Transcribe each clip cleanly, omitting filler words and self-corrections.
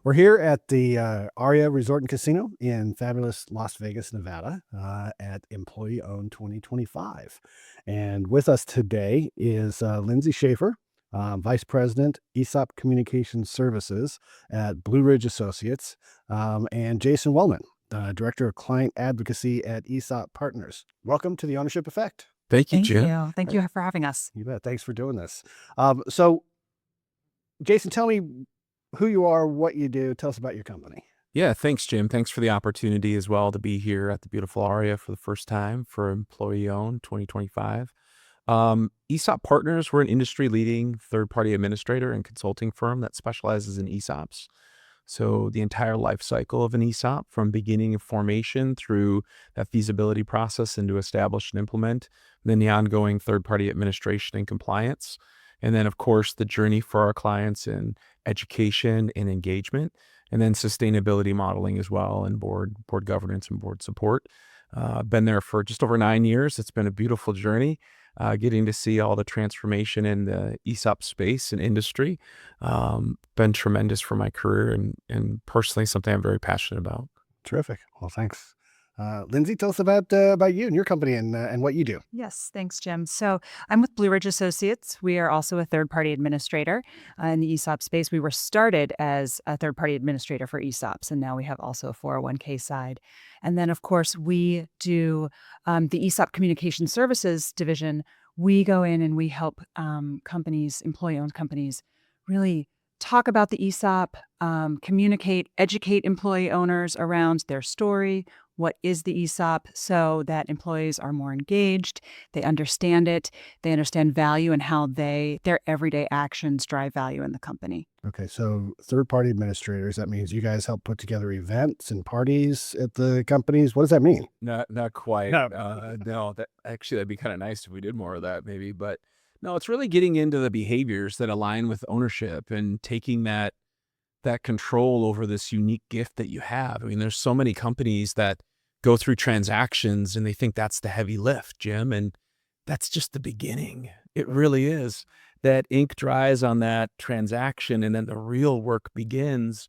We're here at the Aria Resort and Casino in fabulous Las Vegas, Nevada, at Employee Owned 2025. And with us today is Lindsay Shafer, Vice President, ESOP Communication Services at Blue Ridge Associates, and Jason Wellman, Director of Client Advocacy at ESOP Partners. Welcome to the Ownership Effect. Thank you, Thank Jim. you. Thank you for having us. You bet. Thanks for doing this. So, Jason, tell me who you are, what you do. Tell us about your company. Yeah, thanks, Jim. Thanks for the opportunity as well to be here at the beautiful Aria for the first time for Employee Owned 2025. ESOP Partners, we're an industry-leading third-party administrator and consulting firm that specializes in ESOPs. So the entire life cycle of an ESOP, from beginning of formation through that feasibility process into establish and implement, then the ongoing third-party administration and compliance. And then, of course, the journey for our clients in education and engagement, and then sustainability modeling as well, and board governance and board support. Been there for just over 9 years. It's been a beautiful journey, getting to see all the transformation in the ESOP space and industry. Been tremendous for my career and personally something I'm very passionate about. Terrific. Well, thanks. Lindsay, tell us about you and your company and what you do. Yes, thanks, Jim. So I'm with Blue Ridge Associates. We are also a third-party administrator in the ESOP space. We were started as a third-party administrator for ESOPs, and now we have also a 401k side. And then, of course, we do the ESOP Communication Services division. We go in and we help companies, employee-owned companies, really talk about the ESOP, communicate, educate employee owners around their story. What is the ESOP, so that employees are more engaged, they understand it, they understand value and how their everyday actions drive value in the company. Okay, so third-party administrators, that means you guys help put together events and parties at the companies. What does that mean? Not quite. No. No, that'd be kind of nice if we did more of that maybe. But no, it's really getting into the behaviors that align with ownership and taking that control over this unique gift that you have. I mean, there's so many companies that go through transactions and they think that's the heavy lift, Jim, and that's just the beginning. It really is. That ink dries on that transaction, and then the real work begins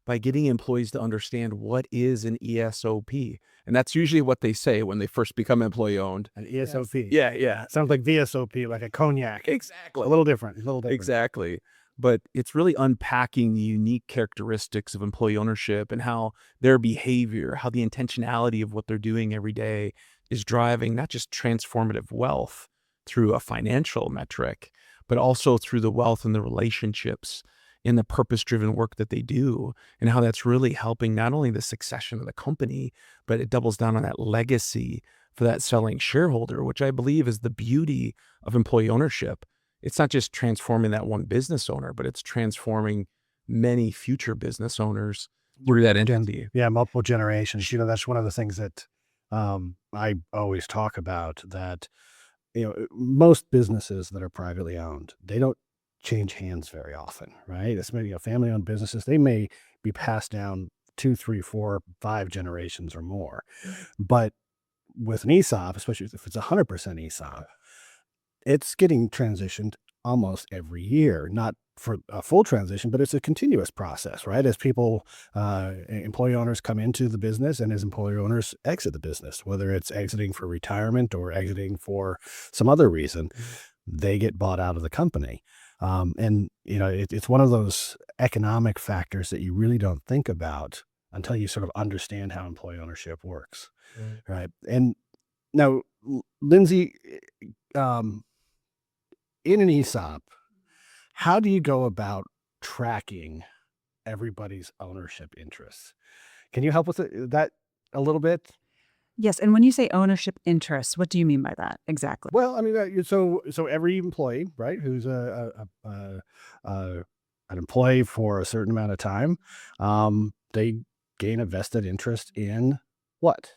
by getting employees to understand what is an ESOP. And that's usually what they say when they first become employee owned. An ESOP. Yeah. Sounds like VSOP, like a cognac. Exactly. A little different. Exactly. But it's really unpacking the unique characteristics of employee ownership and how their behavior, how the intentionality of what they're doing every day is driving not just transformative wealth through a financial metric, but also through the wealth and the relationships in the purpose-driven work that they do, and how that's really helping not only the succession of the company, but it doubles down on that legacy for that selling shareholder, which I believe is the beauty of employee ownership. It's not just transforming that one business owner, but it's transforming many future business owners through that entity. Yeah, multiple generations. That's one of the things that I always talk about, that most businesses that are privately owned, they don't change hands very often, right? It's maybe family-owned businesses. They may be passed down 2, 3, 4, 5 generations or more. But with an ESOP, especially if it's 100% ESOP, it's getting transitioned almost every year, not for a full transition, but it's a continuous process, right? As people, employee owners come into the business and as employee owners exit the business, whether it's exiting for retirement or exiting for some other reason, they get bought out of the company. And it's one of those economic factors that you really don't think about until you sort of understand how employee ownership works, right? And now, Lindsay, in an ESOP, how do you go about tracking everybody's ownership interests? Can you help with that a little bit? Yes, and when you say ownership interests, what do you mean by that exactly? Well, I mean, so every employee, right, who's an employee for a certain amount of time, they gain a vested interest in what?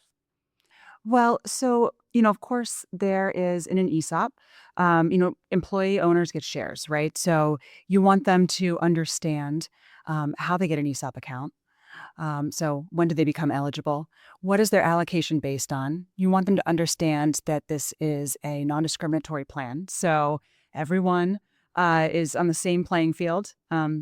Well, so, of course, there is in an ESOP, employee owners get shares, right? So you want them to understand how they get an ESOP account. So when do they become eligible? What is their allocation based on? You want them to understand that this is a non-discriminatory plan. So everyone is on the same playing field,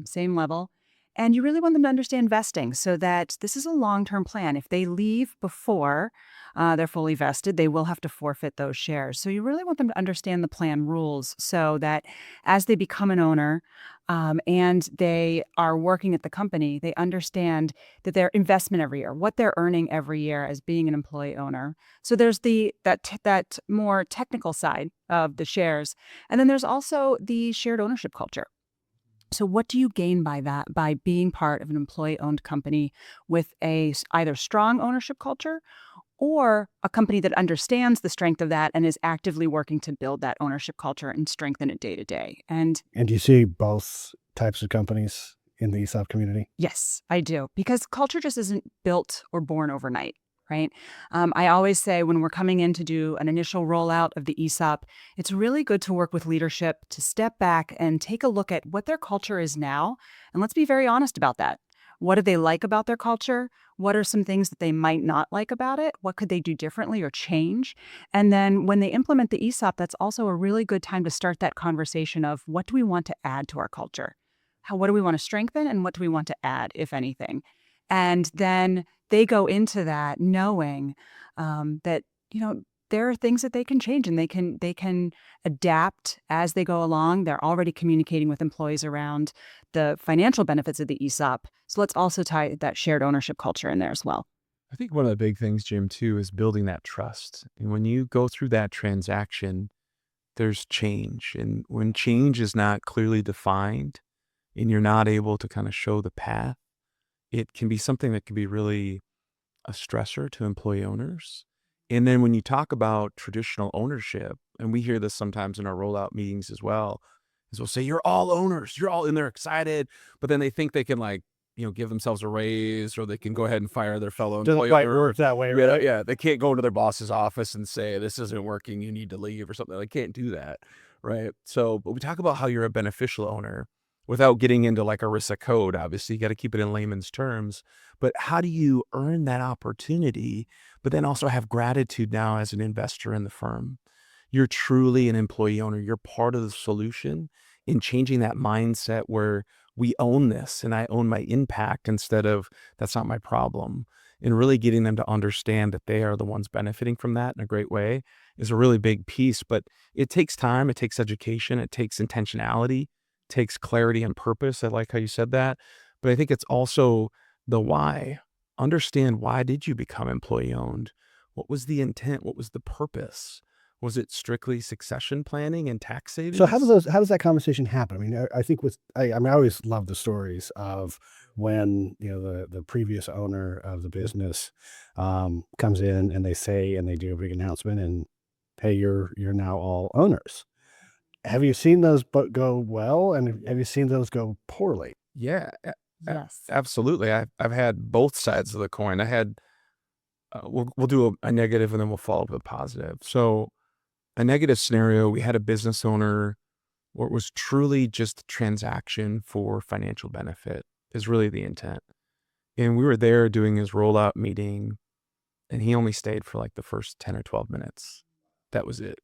same level. And you really want them to understand vesting so that this is a long-term plan. If they leave before they're fully vested, they will have to forfeit those shares. So you really want them to understand the plan rules so that as they become an owner and they are working at the company, they understand that their investment every year, what they're earning every year as being an employee owner. So there's that more technical side of the shares. And then there's also the shared ownership culture. So what do you gain by that, by being part of an employee-owned company with either strong ownership culture or a company that understands the strength of that and is actively working to build that ownership culture and strengthen it day to day? And And do you see both types of companies in the ESOP community? yes, I do, because culture just isn't built or born overnight, right? I always say when we're coming in to do an initial rollout of the ESOP, it's really good to work with leadership to step back and take a look at what their culture is now. And let's be very honest about that. What do they like about their culture? What are some things that they might not like about it? What could they do differently or change? And then when they implement the ESOP, that's also a really good time to start that conversation of what do we want to add to our culture? What do we want to strengthen and what do we want to add, if anything? And then they go into that knowing that, there are things that they can change and they can adapt as they go along. They're already communicating with employees around the financial benefits of the ESOP. So let's also tie that shared ownership culture in there as well. I think one of the big things, Jim, too, is building that trust. And when you go through that transaction, there's change. And when change is not clearly defined and you're not able to kind of show the path, it can be something that can be really a stressor to employee owners. And then when you talk about traditional ownership, and we hear this sometimes in our rollout meetings as well, is we'll say, you're all owners, you're all, and they're excited, but then they think they can give themselves a raise or they can go ahead and fire their fellow Doesn't employee. quite work that way, right? Yeah, they can't go to their boss's office and say, this isn't working, you need to leave or something. They can't do that, right? So, but we talk about how you're a beneficial owner without getting into like ERISA code. Obviously, you got to keep it in layman's terms. But how do you earn that opportunity, but then also have gratitude now as an investor in the firm? You're truly an employee owner. You're part of the solution in changing that mindset where we own this and I own my impact instead of that's not my problem. And really getting them to understand that they are the ones benefiting from that in a great way is a really big piece. But it takes time, it takes education, it takes intentionality, takes clarity and purpose. I like how you said that. But I think it's also the why. Understand, why did you become employee owned? What was the intent? What was the purpose? Was it strictly succession planning and tax savings? So how does that conversation happen? I mean, I think I always love the stories of when, the previous owner of the business comes in and they say, and they do a big announcement and, hey, you're now all owners. Have you seen those go well, and have you seen those go poorly? Yeah, Yes. absolutely. I've had both sides of the coin. I had we'll do a negative and then we'll follow up with a positive. So a negative scenario, we had a business owner where it was truly just a transaction for financial benefit is really the intent. And we were there doing his rollout meeting and he only stayed for like the first 10 or 12 minutes. That was it.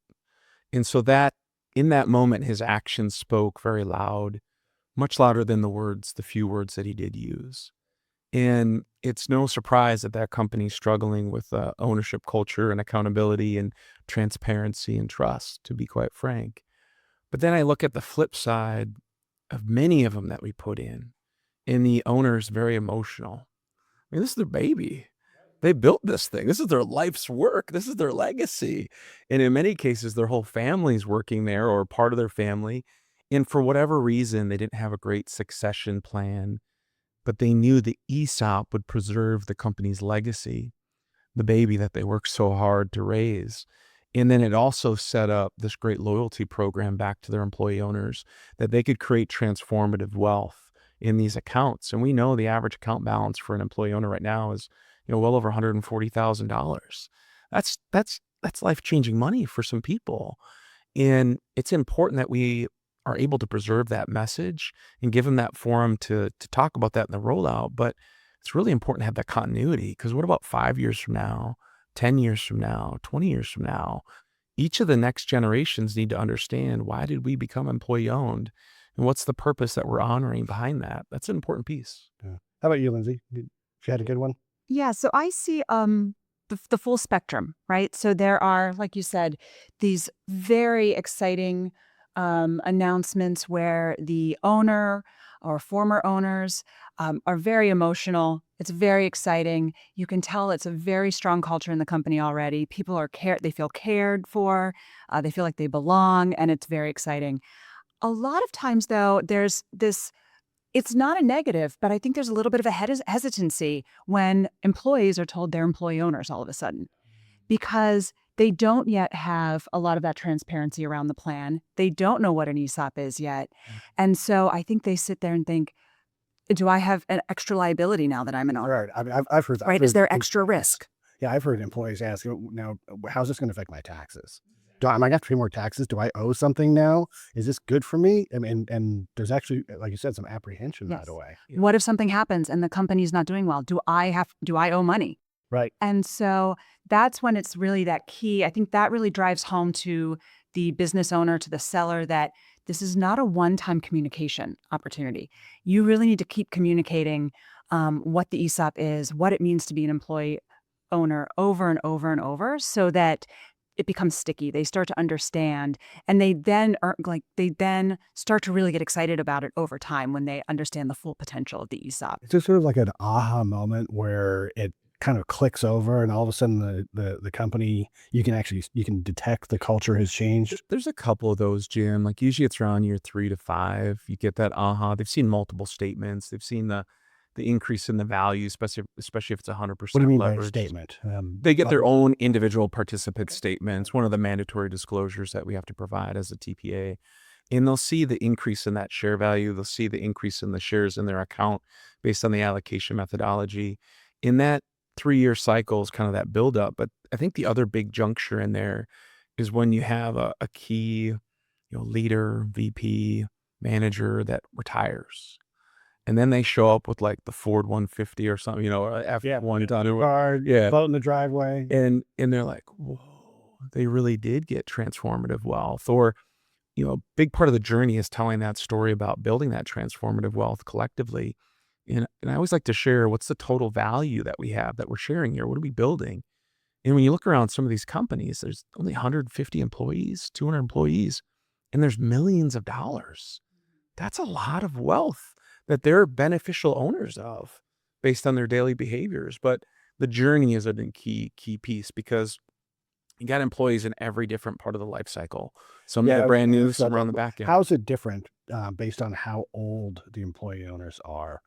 And so that in that moment, his actions spoke very loud, much louder than the few words that he did use. And it's no surprise that that company's struggling with ownership culture and accountability and transparency and trust, to be quite frank. But then I look at the flip side of many of them that we put in, and the owner's very emotional. I mean, this is their baby. They built this thing. This is their life's work. This is their legacy. And in many cases, their whole family's working there or part of their family. And for whatever reason, they didn't have a great succession plan, but they knew the ESOP would preserve the company's legacy, the baby that they worked so hard to raise. And then it also set up this great loyalty program back to their employee owners that they could create transformative wealth in these accounts. And we know the average account balance for an employee owner right now is, well over $140,000. That's life-changing money for some people. And it's important that we are able to preserve that message and give them that forum to talk about that in the rollout. But it's really important to have that continuity, because what about 5 years from now, 10 years from now, 20 years from now? Each of the next generations need to understand, why did we become employee owned? and what's the purpose that we're honoring behind that. That's an important piece. Yeah. How about you, Lindsay? You had a good one? Yeah, so I see the full spectrum, right? So there are, like you said, these very exciting announcements where the owner or former owners are very emotional. It's very exciting. You can tell it's a very strong culture in the company already. People are they feel cared for, they feel like they belong, and it's very exciting. A lot of times, though, there's this it's not a negative, but I think there's a little bit of a hesitancy when employees are told they're employee owners all of a sudden because they don't yet have a lot of that transparency around the plan. They don't know what an ESOP is yet. And so I think they sit there and think, do I have an extra liability now that I'm an owner? Right. I mean, I've heard. Right? Is there extra risk? Yeah, I've heard employees ask, now, how's this going to affect my taxes? Am I going to have to pay more taxes? Do I owe something now? Is this good for me? I mean, and there's actually, like you said, some apprehension Yes. that away. What if something happens and the company's not doing well? Do I owe money? Right. And so that's when it's really that key. I think that really drives home to the business owner, to the seller, that this is not a one-time communication opportunity. You really need to keep communicating what the ESOP is, what it means to be an employee owner over and over and over so that it becomes sticky. They start to understand, and they then start to really get excited about it over time when they understand the full potential of the ESOP. It's just sort of like an aha moment where it kind of clicks over, and all of a sudden the company, you can detect the culture has changed. There's a couple of those, Jim. Like usually it's around year 3 to 5. You get that aha. They've seen multiple statements. They've seen the increase in the value, especially if it's 100% What do you mean by a leverage. statement? They get their own individual participant statements, one of the mandatory disclosures that we have to provide as a TPA. And they'll see the increase in that share value. They'll see the increase in the shares in their account based on the allocation methodology. In that 3-year cycle is kind of that buildup. But I think the other big juncture in there is when you have a key, leader, VP, manager that retires. And then they show up with like the Ford 150 or something, or F1 ton or car, yeah. boat in the driveway. And they're like, whoa, they really did get transformative wealth. Or, a big part of the journey is telling that story about building that transformative wealth collectively. And I always like to share, what's the total value that we have that we're sharing here? What are we building? And when you look around some of these companies, there's only 150 employees, 200 employees, and there's millions of dollars. That's a lot of wealth that they're beneficial owners of based on their daily behaviors. But the journey is a key piece, because you got employees in every different part of the life cycle. Some are brand new, some are on the back end. How's it different based on how old the employee owners are?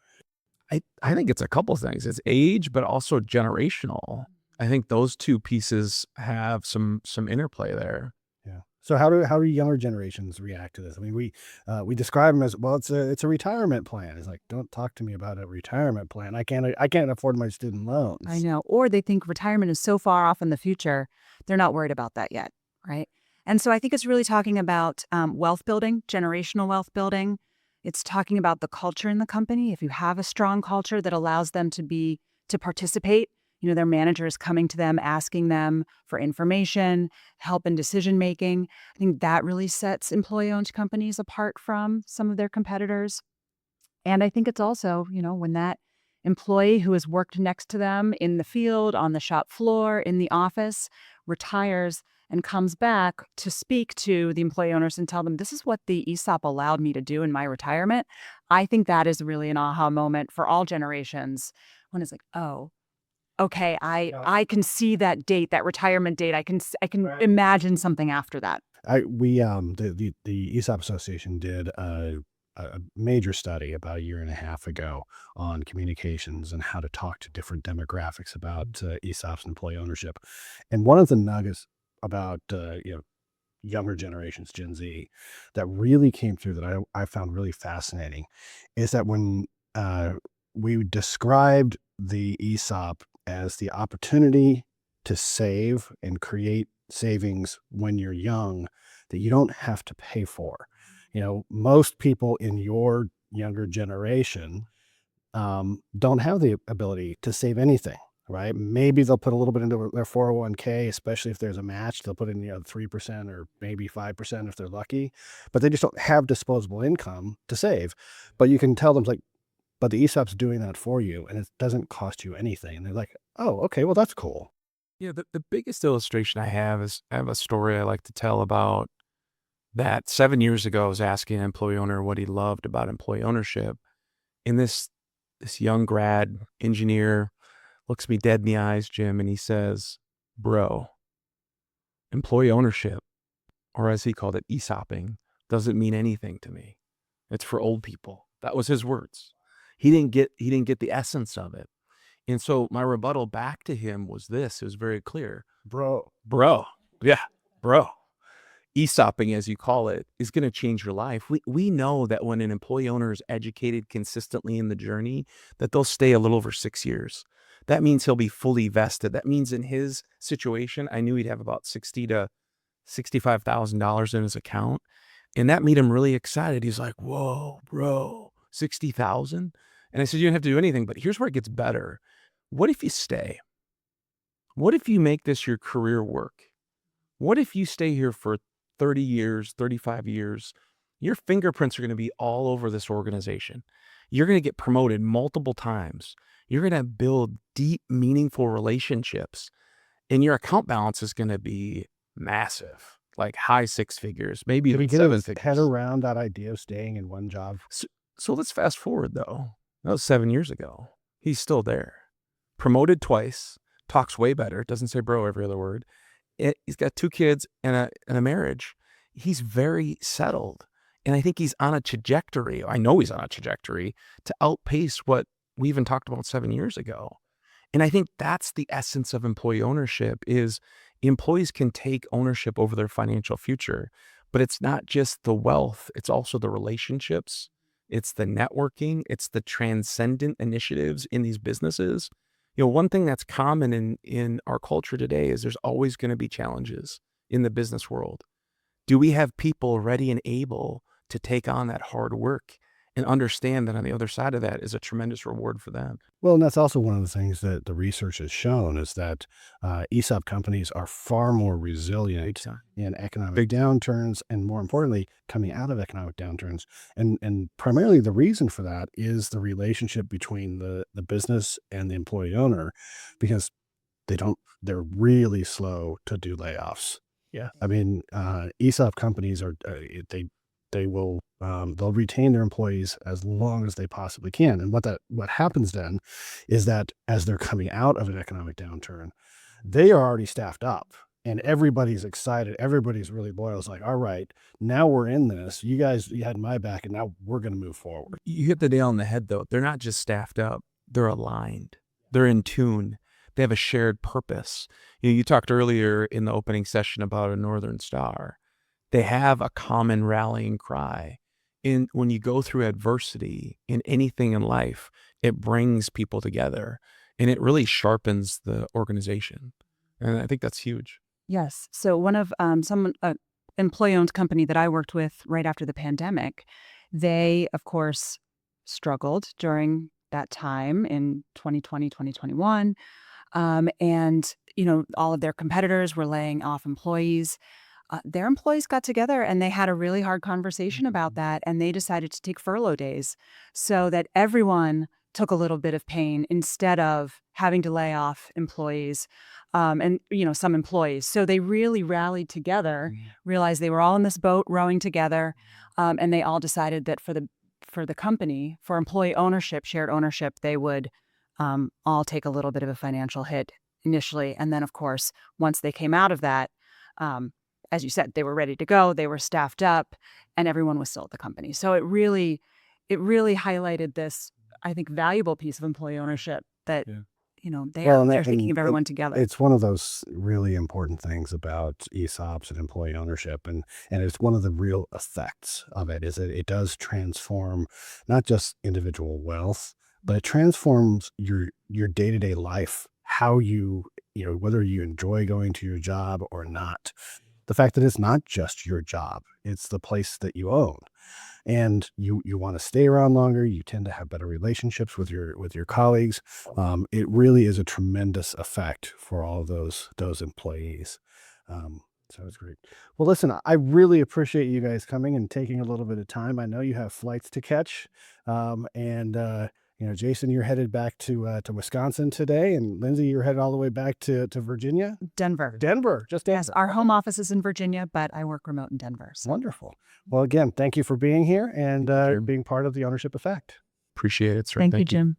I think it's a couple things. It's age, but also generational. I think those two pieces have some interplay there. Yeah. So how do younger generations react to this? I mean, we describe them as, well, it's a retirement plan. It's like, don't talk to me about a retirement plan. I can't afford my student loans. I know. Or they think retirement is so far off in the future, they're not worried about that yet, right? And so I think it's really talking about wealth building, generational wealth building. It's talking about the culture in the company. If you have a strong culture that allows them to participate, their manager is coming to them, asking them for information, help in decision making. I think that really sets employee-owned companies apart from some of their competitors. And I think it's also, when that employee who has worked next to them in the field, on the shop floor, in the office, retires and comes back to speak to the employee owners and tell them, this is what the ESOP allowed me to do in my retirement. I think that is really an aha moment for all generations, when it's like, oh, okay, I can see that date, that retirement date. I can imagine something after that. The ESOP Association did a major study about a year and a half ago on communications and how to talk to different demographics about ESOPs and employee ownership. And one of the nuggets about younger generations, Gen Z, that really came through that I found really fascinating is that when we described the ESOP as the opportunity to save and create savings when you're young that you don't have to pay for. Most people in your younger generation don't have the ability to save anything. right? Maybe they'll put a little bit into their 401k, especially if there's a match. They'll put in 3% or maybe 5% if they're lucky, but they just don't have disposable income to save. But you can tell them like, but the ESOP's doing that for you, and it doesn't cost you anything. And they're like, oh, okay, well that's cool. Yeah, the biggest illustration I have is I have a story I like to tell about that 7 years ago. I was asking an employee owner what he loved about employee ownership. And this young grad engineer looks me dead in the eyes, Jim, and he says, bro, employee ownership, or as he called it, ESOPing, doesn't mean anything to me. It's for old people. That was his words. He didn't get the essence of it. And so my rebuttal back to him was this. It was very clear. Bro. Yeah, bro. ESOPing, as you call it, is going to change your life. We know that when an employee owner is educated consistently in the journey, that they'll stay a little over 6 years. That means he'll be fully vested. That means in his situation, I knew he'd have about $60,000 to $65,000 in his account. And that made him really excited. He's like, whoa, bro, 60,000? And I said, you don't have to do anything, but here's where it gets better. What if you stay? What if you make this your career work? What if you stay here for 30 years, 35 years? Your fingerprints are going to be all over this organization. You're going to get promoted multiple times. You're going to build deep, meaningful relationships. And your account balance is going to be massive, like high six figures, maybe Did we even get 7 his figures. head around that idea of staying in one job? So let's fast forward, though. That was 7 years ago. He's still there. Promoted twice, talks way better, doesn't say bro every other word. He's got 2 kids and a marriage. He's very settled. And I think he's on a trajectory. I know he's on a trajectory to outpace what we even talked about 7 years ago. And I think that's the essence of employee ownership is employees can take ownership over their financial future, but it's not just the wealth. It's also the relationships. It's the networking. It's the transcendent initiatives in these businesses. One thing that's common in our culture today is there's always going to be challenges in the business world. Do we have people ready and able to take on that hard work and understand that on the other side of that is a tremendous reward for them? Well, and that's also one of the things that the research has shown is that ESOP companies are far more resilient time. in economic downturns, and more importantly, coming out of economic downturns. And primarily the reason for that is the relationship between the business and the employee owner, because they're really slow to do layoffs. Yeah. I mean, ESOP companies are they'll retain their employees as long as they possibly can. And what happens then is that as they're coming out of an economic downturn, they are already staffed up and everybody's excited. Everybody's really loyal. It's like, all right, now we're in this. You had my back, and now we're going to move forward. You hit the nail on the head, though. They're not just staffed up. They're aligned. They're in tune. They have a shared purpose. You talked earlier in the opening session about a Northern Star. They have a common rallying cry. When you go through adversity in anything in life, it brings people together and it really sharpens the organization. And I think that's huge. Yes. So one of employee-owned company that I worked with right after the pandemic, they, of course, struggled during that time in 2020, 2021. And, all of their competitors were laying off employees. Their employees got together and they had a really hard conversation about that. And they decided to take furlough days so that everyone took a little bit of pain instead of having to lay off employees and, some employees. So they really rallied together, realized they were all in this boat rowing together. And they all decided that for the company, for employee ownership, shared ownership, they would all take a little bit of a financial hit initially. And then, of course, once they came out of that, as you said, they were ready to go, they were staffed up, and everyone was still at the company. So it really highlighted this, I think, valuable piece of employee ownership that, they're thinking of everyone together. It's one of those really important things about ESOPs and employee ownership. And it's one of the real effects of it is that it does transform not just individual wealth, but it transforms your day-to-day life, how whether you enjoy going to your job or not. the fact that it's not just your job, it's the place that you own. And you want to stay around longer. You tend to have better relationships with your colleagues. It really is a tremendous effect for all of those employees. So it's great. Well, listen, I really appreciate you guys coming and taking a little bit of time. I know you have flights to catch, and Jason, you're headed back to Wisconsin today, and Lindsay, you're headed all the way back to Virginia. Denver. Just Denver. Yes, our home office is in Virginia, but I work remote in Denver. So. Wonderful. Well, again, thank you for being here and Sure. being part of the Ownership Effect. Appreciate it, sir. Thank you, Jim.